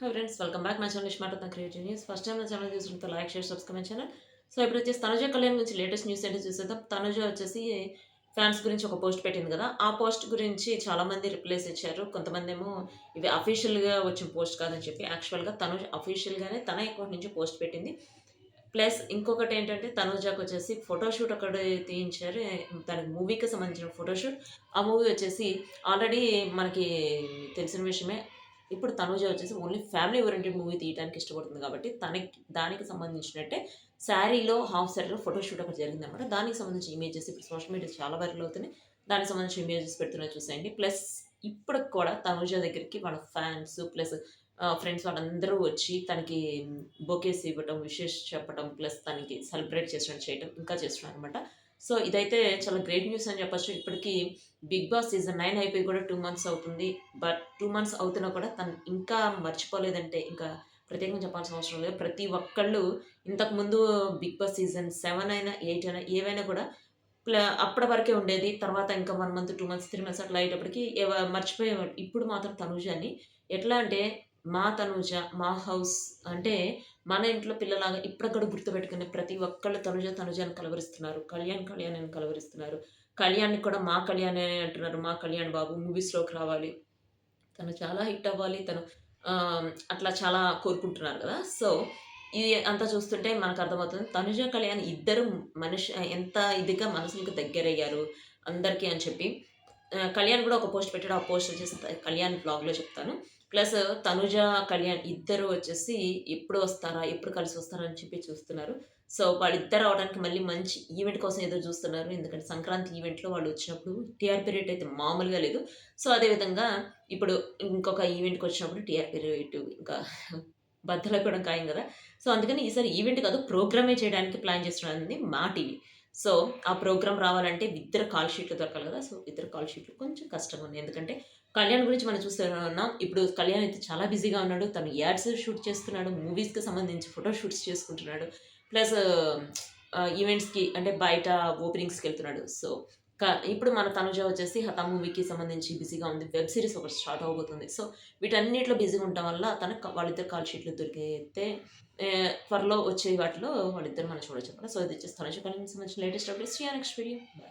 Hi friends, welcome back my channel ఇష్మాట creative news. First time నా channel చూసినంత like share subscribe my channel. So ఇప్పుడు వచ్చేసి తనుజ కళ్యాణ్ గురించి లేటెస్ట్ న్యూస్ ఏంటో చూసేద్దాం. తనుజ వచ్చేసి ఫ్యాన్స్ గురించి ఒక పోస్ట్ పెట్టింది కదా, ఆ పోస్ట్ గురించి చాలామంది రిప్లైస్ ఇచ్చారు. కొంతమంది ఏమో ఇది అఫీషియల్గా వచ్చిన పోస్ట్ కాదని చెప్పి, యాక్చువల్గా తనుజ అఫీషియల్గానే తన అకౌంట్ నుంచి పోస్ట్ పెట్టింది. ప్లస్ ఇంకొకటి ఏంటంటే తనుజాకి వచ్చేసి ఫోటోషూట్ అక్కడ తీయించారు. తనకి మూవీకి సంబంధించిన ఫోటోషూట్. ఆ మూవీ వచ్చేసి ఆల్రెడీ మనకి తెలిసిన విషయమే. ఇప్పుడు తనుజ వచ్చేసి ఓన్లీ ఫ్యామిలీ ఓరియంటెడ్ మూవీ తీయడానికి ఇష్టపడుతుంది కాబట్టి దానికి సంబంధించినట్టే శారీలో హాఫ్ శారీలో ఫోటోషూట్ అక్కడ జరిగిందనమాట. దానికి సంబంధించిన ఇమేజెస్ ఇప్పుడు సోషల్ మీడియా చాలా వైరల్ అవుతున్నాయి. దానికి సంబంధించిన ఇమేజెస్ పెడుతున్నారు చూసేయండి. ప్లస్ ఇప్పటికి కూడా తనుజ దగ్గరికి వాళ్ళ ఫ్యాన్స్ ప్లస్ ఫ్రెండ్స్ వాళ్ళందరూ వచ్చి తనకి బొకేస్ ఇవ్వటం, విషెస్ చెప్పటం, ప్లస్ తనకి సెలబ్రేట్ చేసినట్టు చేయటం ఇంకా చేస్తున్నారు అనమాట. సో ఇదైతే చాలా గ్రేట్ న్యూస్ అని చెప్పొచ్చు. ఇప్పటికి బిగ్ బాస్ సీజన్ 9 అయిపోయి కూడా 2 మంత్స్ అవుతుంది. బట్ 2 మంత్స్ అవుతున్నా కూడా తను ఇంకా మర్చిపోలేదంటే ఇంకా ప్రత్యేకంగా చెప్పాల్సిన అవసరం లేదు. ప్రతి ఒక్కళ్ళు ఇంతకుముందు బిగ్ బాస్ సీజన్ 7 అయినా, 8 అయినా ఏవైనా కూడా అప్పటి వరకే ఉండేది. తర్వాత ఇంకా 1 మంత్, 2 మంత్స్, 3 మంత్స్ అట్లా అయ్యేటప్పటికి మర్చిపోయేవాళ్ళు. ఇప్పుడు మాత్రం తనుజని ఎట్లా అంటే మా తనూజ, మా హౌస్ అంటే మన ఇంట్లో పిల్లలాగా ఇప్పటికి కూడా గుర్తుపెట్టుకుని ప్రతి ఒక్కళ్ళు తనుజ, తనుజ అని కలవరిస్తున్నారు. కళ్యాణ్, కళ్యాణ్ అని కలవరిస్తున్నారు. కళ్యాణ్‌ని కూడా మా కళ్యాణే అంటున్నారు. మా కళ్యాణ్ బాబు మూవీస్‌లోకి రావాలి. తను చాలా హిట్ అవ్వాలి. తను అట్లా చాలా కోరుకుంటున్నారు కదా! సో, ఇది అంతా చూస్తుంటే మనకర్థమవుతుంది. తనుజ, కళ్యాణ్ ఇద్దరు ఎంత ఇదిగా మనసులకు దగ్గరయ్యారు అందరికీ అని చెప్పి. కళ్యాణ్ కూడా ఒక పోస్ట్ పెట్టాడు. ఆ పోస్ట్ వచ్చేసి కళ్యాణ్ బ్లాగ్‌లో చెప్తాను. ప్లస్ తనుజ, కళ్యాణ్ ఇద్దరు వచ్చేసి ఎప్పుడు వస్తారా? ఎప్పుడు కలిసి వస్తారా? అని చెప్పి చూస్తున్నారు. సో, వాళ్ళిద్దరు రావడానికి మళ్ళీ మంచి ఈవెంట్ కోసం ఎదురు చూస్తున్నారు. ఎందుకంటే సంక్రాంతి ఈవెంట్‌లో వాళ్ళు వచ్చినప్పుడు టీఆర్‌పీ రేట్ అయితే మామూలుగా లేదు. సో, అదేవిధంగా ఇప్పుడు ఇంకొక ఈవెంట్‌కొచ్చినప్పుడు టీఆర్‌పీ రేటు ఇంకా బద్దలైపోవడం ఖాయం గదా! సో, అందుకని ఈసారి ఈవెంట్ కాదు ప్రోగ్రామే చేయడానికి ప్లాన్ చేస్తున్నది మా టీవీ. సో, ఆ ప్రోగ్రామ్ రావాలంటే ఇద్దరు కాల్ షీట్‌లు దొరకాలి గదా! సో, ఇద్దరు కాల్ షీట్‌లు కొంచెం కష్టంగా ఉన్నాయి. ఎందుకంటే కళ్యాణ్ గురించి మనం చూస్తూనే ఉన్నాం. ఇప్పుడు కళ్యాణ్ అయితే చాలా బిజీగా ఉన్నాడు. తను యాడ్స్ షూట్ చేస్తున్నాడు. మూవీస్‌కి సంబంధించి ఫోటో షూట్స్ చేసుకుంటున్నాడు. ప్లస్ ఈవెంట్స్‌కి అంటే బయట ఓపెనింగ్స్‌కెళ్తున్నాడు. సో, ఇప్పుడు మన తనుజ వచ్చేసి 'హఠా' మూవీకి సంబంధించి బిజీగా ఉంది. వెబ్ సీరీస్ ఒకటి స్టార్ట్ అవ్వబోతుంది. సో, వీటన్నిటిలో బిజీగా ఉండటం వల్ల వాళ్ళిద్దరు కాల్ షీట్‌లు దొరికితే త్వరలో వచ్చే వాటిలో వాళ్ళిద్దరు మనం చూడొచ్చనమాట. సో, ఇది వచ్చేసి తనుజ కళ్యాణ్‌కి సంబంధించిన latest updates. See you next video. By.